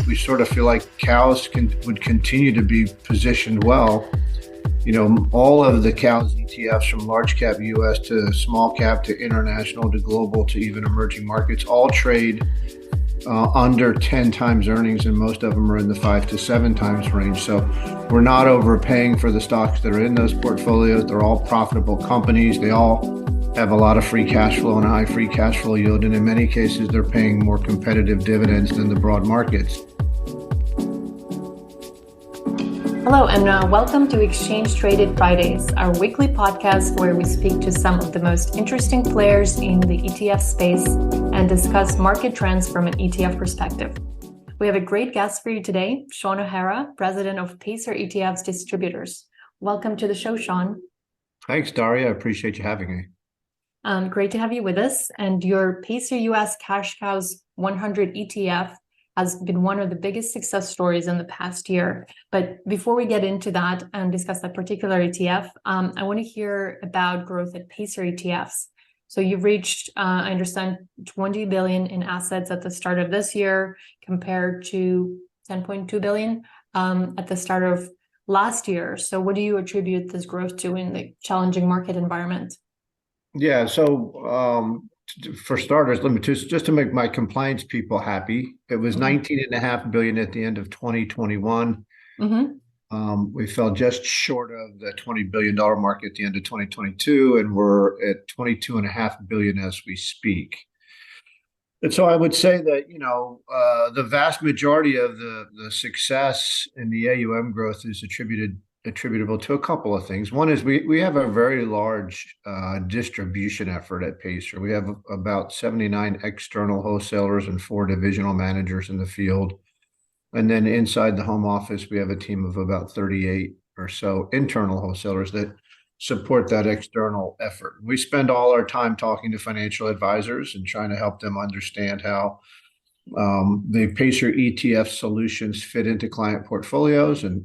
we sort of feel like cows would continue to be positioned well. All of the cows ETFs from large cap US to small cap to international to global to even emerging markets all trade under 10 times earnings, and most of them are in the 5 to 7 times range. So we're not overpaying for the stocks that are in those portfolios. They're all profitable companies. They all have a lot of free cash flow and a high free cash flow yield. And in many cases, they're paying more competitive dividends than the broad markets. Hello, and welcome to Exchange Traded Fridays, our weekly podcast where we speak to some of the most interesting players in the ETF space and discuss market trends from an ETF perspective. We have a great guest for you today, Sean O'Hara, president of Pacer ETFs Distributors. Welcome to the show, Sean. Thanks, Daria. I appreciate you having me. Great to have you with us. And your Pacer US Cash Cows 100 ETF has been one of the biggest success stories in the past year. But before we get into that and discuss that particular ETF, I want to hear about growth at Pacer ETFs. So you've reached, I understand, 20 billion in assets at the start of this year compared to 10.2 billion at the start of last year. So what do you attribute this growth to in the challenging market environment? Yeah, so for starters, let me just to make my compliance people happy. It was 19.5 billion at the end of 2021. We fell just short of the $20 billion mark at the end of 2022, and we're at 22.5 billion as we speak. And so I would say that, the vast majority of the success in the AUM growth is attributable to a couple of things. One is we have a very large distribution effort at Pacer. We have about 79 external wholesalers and 4 divisional managers in the field. And then inside the home office, we have a team of about 38 or so internal wholesalers that support that external effort. We spend all our time talking to financial advisors and trying to help them understand how the Pacer ETF solutions fit into client portfolios and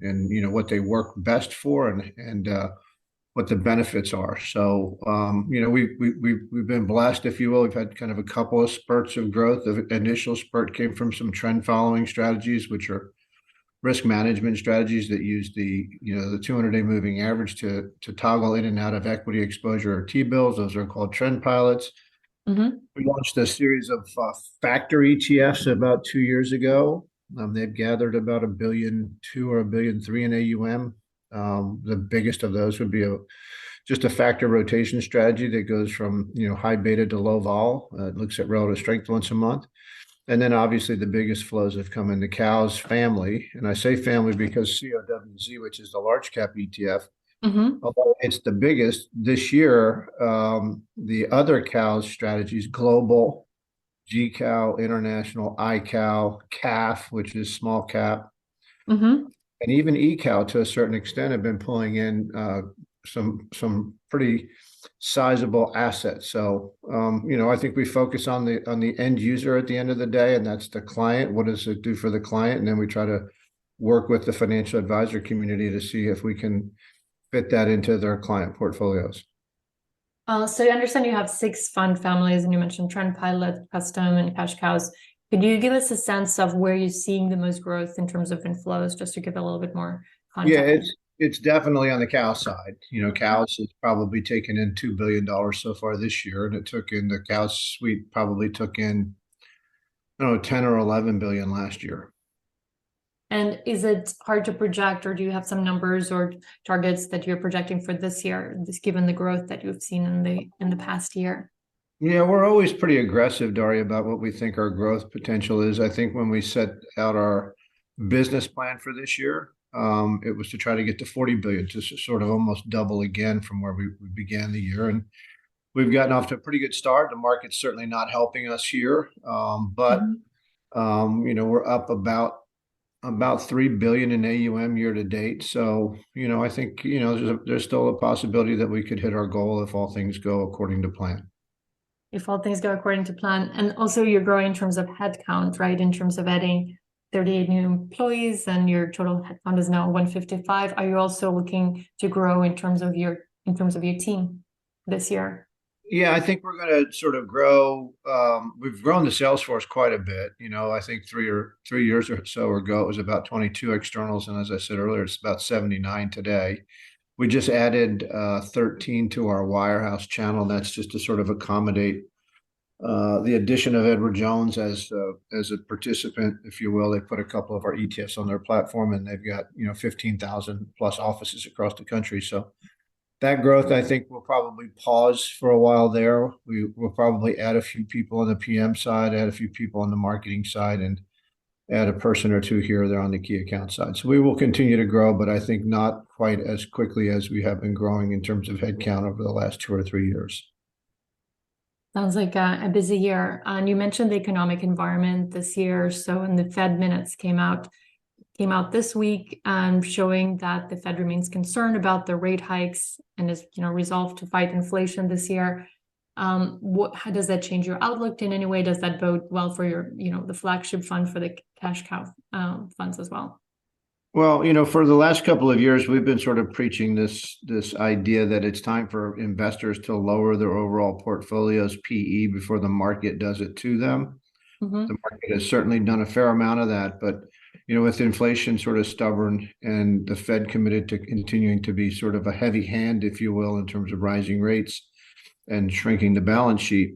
what they work best for and what the benefits are. So we've been blessed, if you will. We've had kind of a couple of spurts of growth. The initial spurt came from some trend following strategies, which are risk management strategies that use the 200-day moving average to toggle in and out of equity exposure or T-bills. Those are called trend pilots. We launched a series of factor ETFs about 2 years ago. They've gathered about $1.2 billion or $1.3 billion in AUM. The biggest of those would be just a factor rotation strategy that goes from high beta to low vol. It looks at relative strength once a month. And then obviously the biggest flows have come in the cows family. And I say family because COWZ, which is the large cap ETF, although it's the biggest this year, the other cows strategies, global, GCow, international, iCow, CAF, which is small cap, and even eCow to a certain extent have been pulling in some pretty sizable assets. So I think we focus on the end user at the end of the day, and that's the client. What does it do for the client? And then we try to work with the financial advisor community to see if we can fit that into their client portfolios. So I understand you have 6 fund families, and you mentioned Trend Pilot, Custom, and Cash Cows. Could you give us a sense of where you're seeing the most growth in terms of inflows, just to give a little bit more context? Yeah, it's definitely on the cow side. Cows has probably taken in $2 billion so far this year, and the cow suite probably took in, 10 or 11 billion last year. And is it hard to project, or do you have some numbers or targets that you're projecting for this year, given the growth that you've seen in the past year? Yeah, we're always pretty aggressive, Daria, about what we think our growth potential is. I think when we set out our business plan for this year, it was to try to get to 40 billion, to sort of almost double again from where we began the year. And we've gotten off to a pretty good start. The market's certainly not helping us here, but we're up about 3 billion in AUM year to date. So, I think, there's still a possibility that we could hit our goal if all things go according to plan. If all things go according to plan. And also you're growing in terms of headcount, right? In terms of adding 38 new employees, and your total headcount is now 155. Are you also looking to grow in terms of your team this year? Yeah, I think we're going to sort of grow. We've grown the sales force quite a bit. I think 3 years or so ago, it was about 22 externals. And as I said earlier, it's about 79 today. We just added 13 to our wirehouse channel. That's just to sort of accommodate the addition of Edward Jones as a participant, if you will. They put a couple of our ETFs on their platform, and they've got 15,000 plus offices across the country. So that growth, I think, will probably pause for a while there. We will probably add a few people on the PM side, add a few people on the marketing side, and add a person or two here or there on the key account side. So we will continue to grow, but I think not quite as quickly as we have been growing in terms of headcount over the last 2 or 3 years. Sounds like a busy year. And you mentioned the economic environment this year. So, and the Fed minutes came out this week, showing that the Fed remains concerned about the rate hikes and is, resolved to fight inflation this year. How does that change your outlook in any way? Does that bode well for your, the flagship fund for the cash cow funds as well? Well, for the last couple of years, we've been sort of preaching this idea that it's time for investors to lower their overall portfolios PE before the market does it to them. Mm-hmm. The market has certainly done a fair amount of that, but with inflation sort of stubborn and the Fed committed to continuing to be sort of a heavy hand, if you will, in terms of rising rates and shrinking the balance sheet.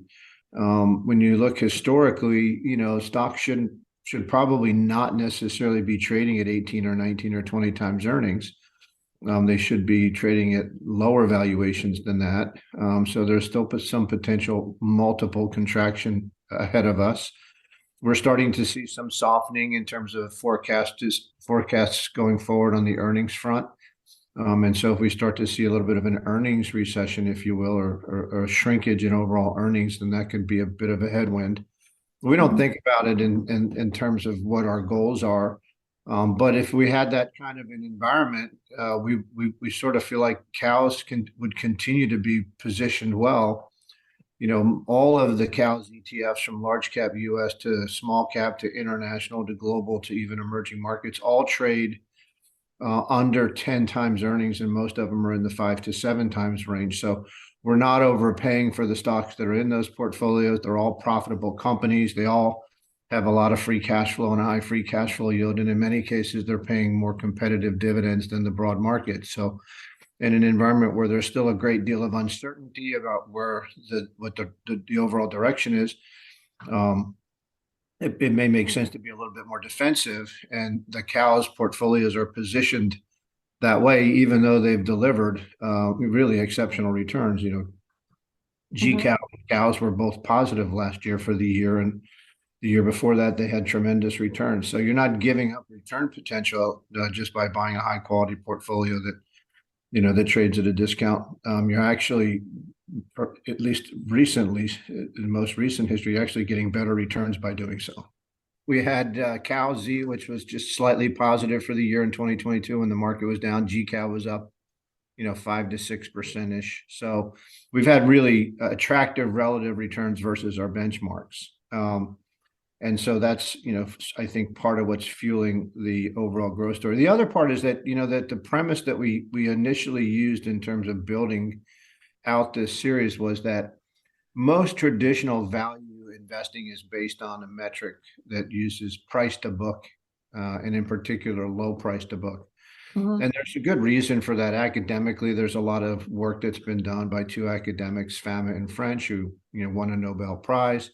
When you look historically, stocks should probably not necessarily be trading at 18 or 19 or 20 times earnings. They should be trading at lower valuations than that. So there's still some potential multiple contraction ahead of us. We're starting to see some softening in terms of forecasts going forward on the earnings front. And so if we start to see a little bit of an earnings recession, if you will, or a shrinkage in overall earnings, then that could be a bit of a headwind. We don't think about it in terms of what our goals are. But if we had that kind of an environment, we sort of feel like cows would continue to be positioned well. All of the cows ETFs from large cap US to small cap to international to global to even emerging markets all trade under 10 times earnings, and most of them are in the 5 to 7 times range. So we're not overpaying for the stocks that are in those portfolios. They're all profitable companies. They all have a lot of free cash flow and a high free cash flow yield. And in many cases, they're paying more competitive dividends than the broad market. So in an environment where there's still a great deal of uncertainty about what the overall direction is, it may make sense to be a little bit more defensive. And the cows portfolios are positioned that way, even though they've delivered really exceptional returns. Cows were both positive last year for the year, and the year before that they had tremendous returns. So you're not giving up return potential just by buying a high quality portfolio that trades at a discount. You're actually, at least recently, in most recent history, you're actually getting better returns by doing so. We had Cow Z, which was just slightly positive for the year in 2022 when the market was down. GCow was up, 5 to 6% ish. So we've had really attractive relative returns versus our benchmarks. And so that's, I think part of what's fueling the overall growth story. The other part is that, that the premise that we initially used in terms of building out this series was that most traditional value investing is based on a metric that uses price to book, and in particular, low price to book. Mm-hmm. And there's a good reason for that. Academically, there's a lot of work that's been done by two academics, Fama and French, who won a Nobel Prize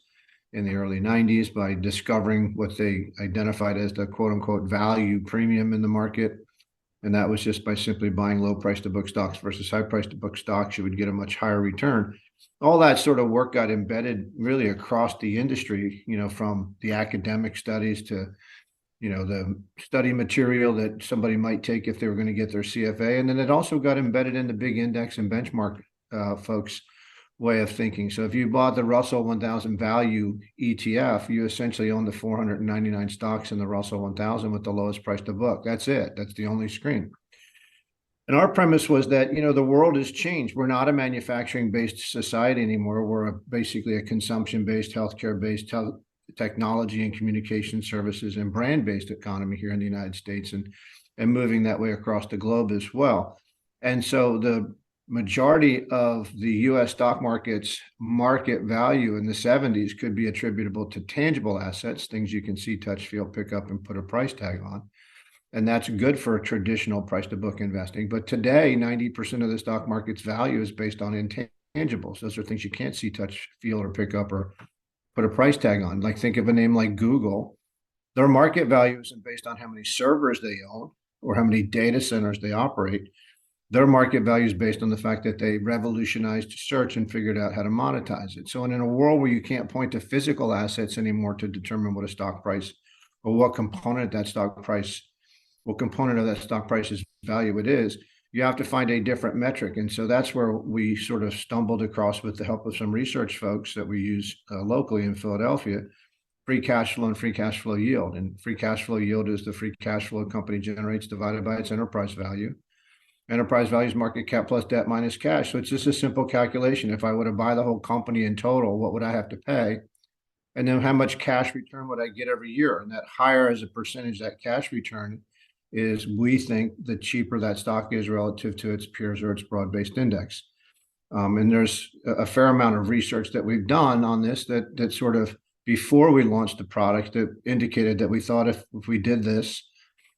in the early 90s by discovering what they identified as the quote unquote value premium in the market. And that was just by simply buying low price to book stocks versus high price to book stocks, you would get a much higher return. All that sort of work got embedded really across the industry, from the academic studies to, the study material that somebody might take if they were going to get their CFA. And then it also got embedded in the big index and benchmark folks' way of thinking. So if you bought the Russell 1000 value ETF, you essentially own the 499 stocks in the Russell 1000 with the lowest price to book. That's it. That's the only screen. And our premise was that, the world has changed. We're not a manufacturing-based society anymore. We're basically a consumption-based, healthcare-based, technology and communication services and brand-based economy here in the United States, and moving that way across the globe as well. And so the majority of the US stock market's market value in the 70s could be attributable to tangible assets, things you can see, touch, feel, pick up, and put a price tag on. And that's good for traditional price to book investing. But today, 90% of the stock market's value is based on intangibles. Those are things you can't see, touch, feel, or pick up or put a price tag on. Like, think of a name like Google. Their market value isn't based on how many servers they own or how many data centers they operate. Their market value is based on the fact that they revolutionized search and figured out how to monetize it. So in a world where you can't point to physical assets anymore to determine what a stock price or what component of that stock price's value it is, you have to find a different metric. And so that's where we sort of stumbled across, with the help of some research folks that we use locally in Philadelphia, free cash flow and free cash flow yield. And free cash flow yield is the free cash flow a company generates divided by its enterprise value. Enterprise value is market cap plus debt minus cash. So it's just a simple calculation. If I were to buy the whole company in total, what would I have to pay? And then how much cash return would I get every year? And that higher as a percentage, that cash return is, we think, the cheaper that stock is relative to its peers or its broad-based index. And there's a fair amount of research that we've done on this that sort of, before we launched the product, that indicated that we thought if we did this,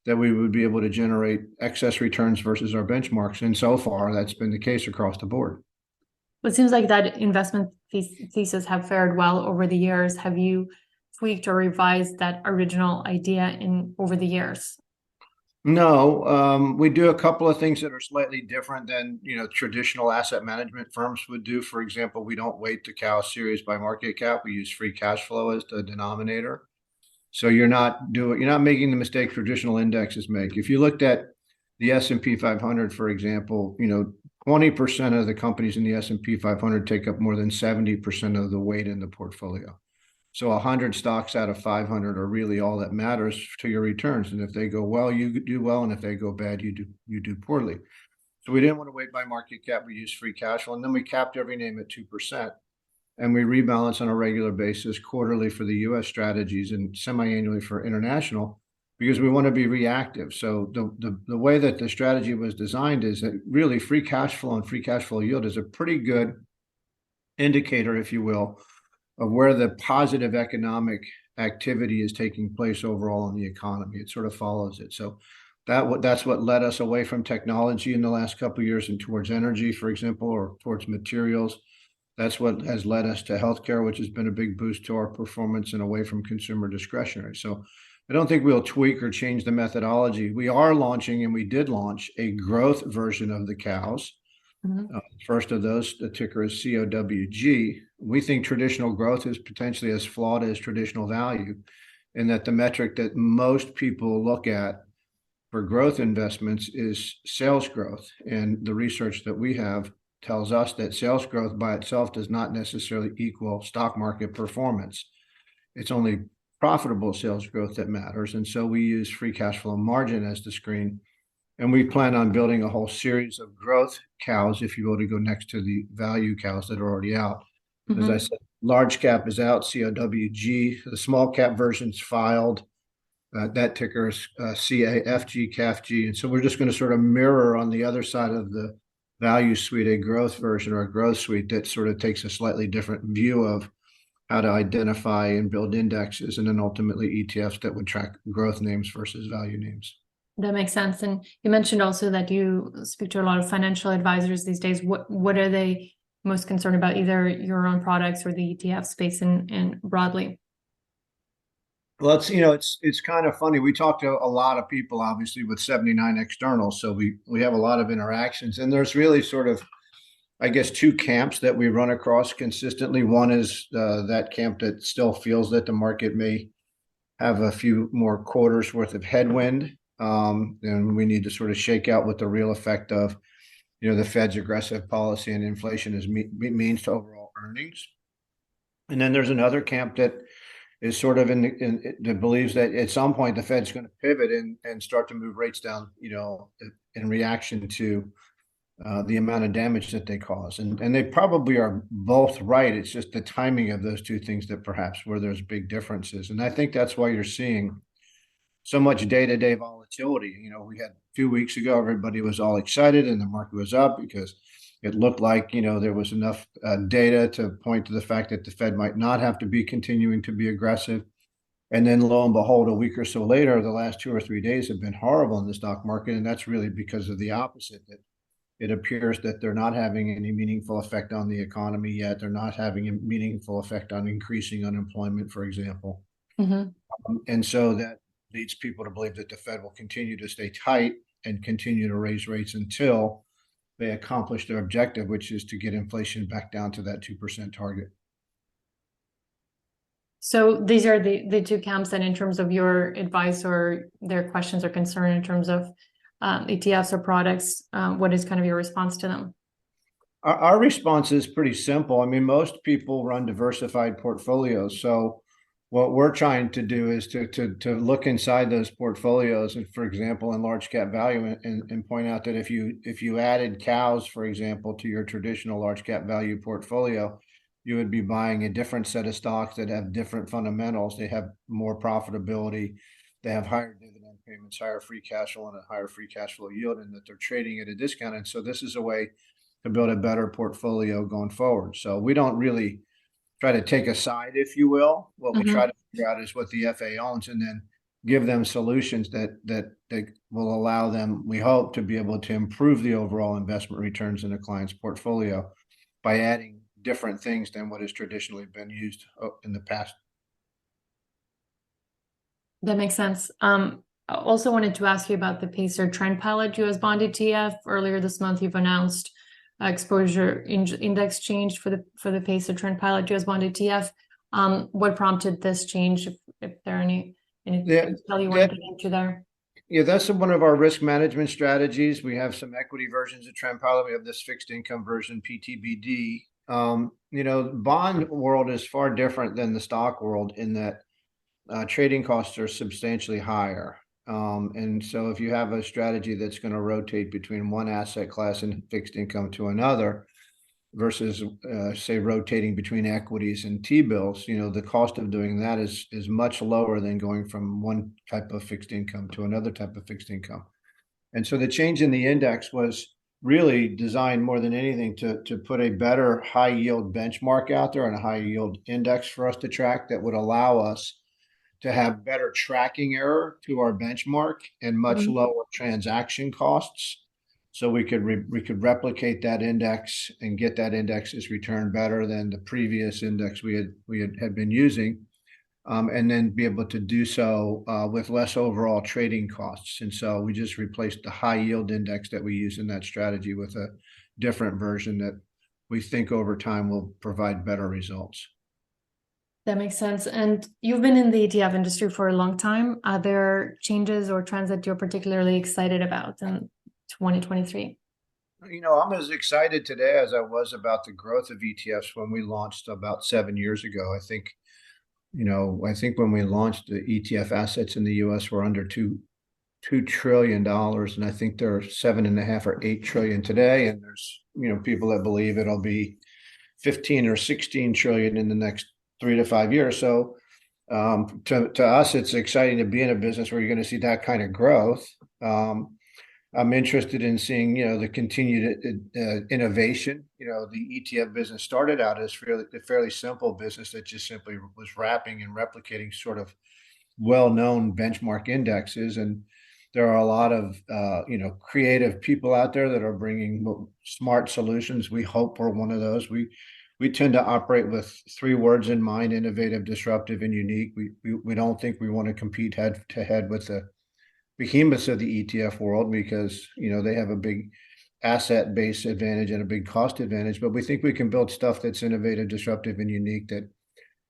that we would be able to generate excess returns versus our benchmarks. And so far, that's been the case across the board. Well, it seems like that investment thesis have fared well over the years. Have you tweaked or revised that original idea over the years? No, we do a couple of things that are slightly different than traditional asset management firms would do. For example, we don't weight the Cow series by market cap. We use free cash flow as the denominator. So you're not making the mistake traditional indexes make. If you looked at the S&P 500, for example, 20% of the companies in the S&P 500 take up more than 70% of the weight in the portfolio. So 100 stocks out of 500 are really all that matters to your returns. And if they go well, you do well, and if they go bad, you do poorly. So we didn't want to weight by market cap. We used free cash flow, and then we capped every name at 2%. And we rebalance on a regular basis, quarterly for the US strategies and semi-annually for international, because we want to be reactive. So the way that the strategy was designed is that really free cash flow and free cash flow yield is a pretty good indicator, if you will, of where the positive economic activity is taking place overall in the economy. It sort of follows it. So that's what led us away from technology in the last couple of years and towards energy, for example, or towards materials. That's what has led us to healthcare, which has been a big boost to our performance, and away from consumer discretionary. So I don't think we'll tweak or change the methodology. We are launching, and we did launch, a growth version of the cows. Mm-hmm. First of those, the ticker is COWG. We think traditional growth is potentially as flawed as traditional value, and that the metric that most people look at for growth investments is sales growth. And the research that we have tells us that sales growth by itself does not necessarily equal stock market performance. It's only profitable sales growth that matters. And so we use free cash flow margin as the screen. And we plan on building a whole series of growth cows, if you will, to go next to the value cows that are already out. Mm-hmm. As I said, large cap is out, COWG. The small cap version's filed. That ticker is CAFG, CAFG. And so we're just going to sort of mirror on the other side of the value suite a growth version, or a growth suite that sort of takes a slightly different view of how to identify and build indexes, and then ultimately ETFs that would track growth names versus value names. That makes sense. And you mentioned also that you speak to a lot of financial advisors these days. What are they most concerned about, either your own products or the ETF space and broadly? Well, it's kind of funny. We talk to a lot of people, obviously, with 79 externals. So we have a lot of interactions, and there's really sort of, I guess, two camps that we run across consistently. One is that camp that still feels that the market may have a few more quarters worth of headwind. And we need to sort of shake out what the real effect of, the Fed's aggressive policy and inflation means to overall earnings. And then there's another camp that is sort of that believes that at some point the Fed's going to pivot and start to move rates down, in reaction to the amount of damage that they cause. And they probably are both right. It's just the timing of those two things that perhaps where there's big differences. And I think that's why you're seeing so much day-to-day volatility. We had a few weeks ago, everybody was all excited and the market was up because It looked like, there was enough data to point to the fact that the Fed might not have to be continuing to be aggressive. And then lo and behold, a week or so later, the last 2 or 3 days have been horrible in the stock market. And that's really because of the opposite, that it appears that they're not having any meaningful effect on the economy yet. They're not having a meaningful effect on increasing unemployment, for example. Mm-hmm. And so that leads people to believe that the Fed will continue to stay tight and continue to raise rates until they accomplish their objective, which is to get inflation back down to that 2% target. So these are the two camps, and in terms of your advice or their questions or concern in terms of ETFs or products, what is kind of your response to them? Our response is pretty simple. I mean, most people run diversified portfolios. So what we're trying to do is to look inside those portfolios, and for example, in large cap value, and point out that if you added cows, for example, to your traditional large cap value portfolio, you would be buying a different set of stocks that have different fundamentals. They have more profitability, they have higher dividend payments, higher free cash flow, and a higher free cash flow yield, and that they're trading at a discount. And so this is a way to build a better portfolio going forward. So we don't really try to take a side, if you will. What we try to figure out is what the FA owns, and then give them solutions that will allow them, we hope, to be able to improve the overall investment returns in a client's portfolio by adding different things than what has traditionally been used in the past. That makes sense. I also wanted to ask you about the Pacer Trend Pilot US Bond ETF. Earlier this month, you've announced exposure index change for the Pacer Trend Pilot US Bond ETF. What prompted this change? If there are any detail you want to get into there? Yeah, that's one of our risk management strategies. We have some equity versions of Trend Pilot. We have this fixed income version, PTBD. Bond world is far different than the stock world in that trading costs are substantially higher. And so if you have a strategy that's going to rotate between one asset class and fixed income to another versus say rotating between equities and T-bills, the cost of doing that is much lower than going from one type of fixed income to another type of fixed income. And so the change in the index was really designed more than anything to put a better high yield benchmark out there and a high yield index for us to track that would allow us to have better tracking error to our benchmark and much lower transaction costs. So we could replicate that index and get that index's return better than the previous index we had been using, and then be able to do so with less overall trading costs. And so we just replaced the high yield index that we use in that strategy with a different version that we think over time will provide better results. That makes sense. And you've been in the ETF industry for a long time. Are there changes or trends that you're particularly excited about in 2023? I'm as excited today as I was about the growth of ETFs when we launched about 7 years ago. I think when we launched, the ETF assets in the US were under $2 trillion, and I think they're 7.5 or 8 trillion today. And there's people that believe it'll be 15 or 16 trillion in the next 3 to 5 years. So to us, it's exciting to be in a business where you're going to see that kind of growth. I'm interested in seeing, the continued innovation. The ETF business started out as a fairly simple business that just simply was wrapping and replicating sort of well-known benchmark indexes. And there are a lot of, creative people out there that are bringing smart solutions. We hope we're one of those. We tend to operate with 3 words in mind: innovative, disruptive, and unique. We don't think we want to compete head to head with the behemoths of the ETF world because, they have a big asset base advantage and a big cost advantage. But we think we can build stuff that's innovative, disruptive, and unique that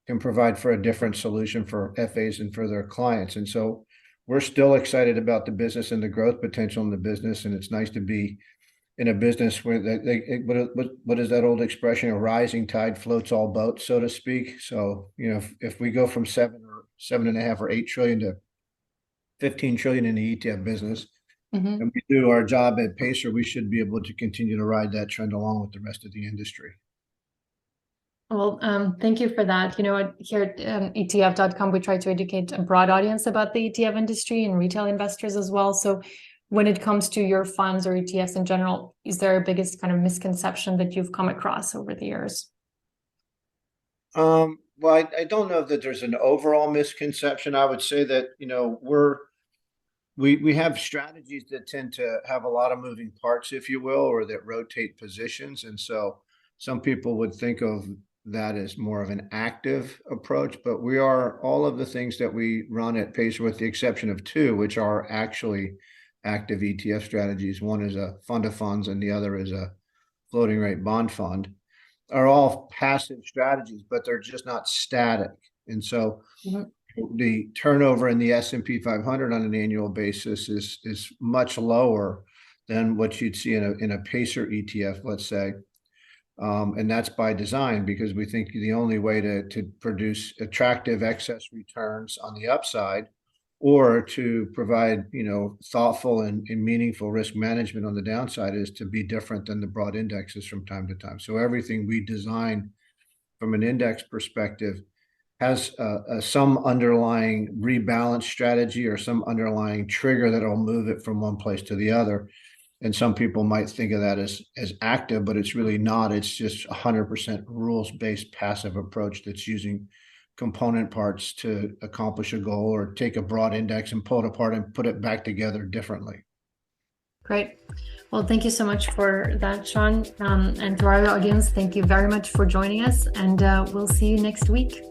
can provide for a different solution for FAs and for their clients. And so we're still excited about the business and the growth potential in the business. And it's nice to be in a business where what is that old expression? A rising tide floats all boats, so to speak. So, if we go from 7.5 or 8 trillion to 15 trillion in the ETF business, and we do our job at Pacer, we should be able to continue to ride that trend along with the rest of the industry. Well, thank you for that. Here at ETF.com, we try to educate a broad audience about the ETF industry and retail investors as well. So when it comes to your funds or ETFs in general, is there a biggest kind of misconception that you've come across over the years? Well, I don't know that there's an overall misconception. I would say that, we have strategies that tend to have a lot of moving parts, if you will, or that rotate positions. And so some people would think of that as more of an active approach, but we are all of the things that we run at Pacer, with the exception of two, which are actually active ETF strategies. One is a fund of funds and the other is a floating rate bond fund, are all passive strategies, but they're just not static. And so the turnover in the S&P 500 on an annual basis is much lower than what you'd see in a Pacer ETF, let's say. And that's by design, because we think the only way to produce attractive excess returns on the upside, or to provide, thoughtful and meaningful risk management on the downside, is to be different than the broad indexes from time to time. So everything we design from an index perspective has some underlying rebalance strategy or some underlying trigger that'll move it from one place to the other. And some people might think of that as active, but it's really not. It's just 100% rules-based passive approach that's using component parts to accomplish a goal, or take a broad index and pull it apart and put it back together differently. Great. Well, thank you so much for that, Sean. And to our audience, thank you very much for joining us, and we'll see you next week.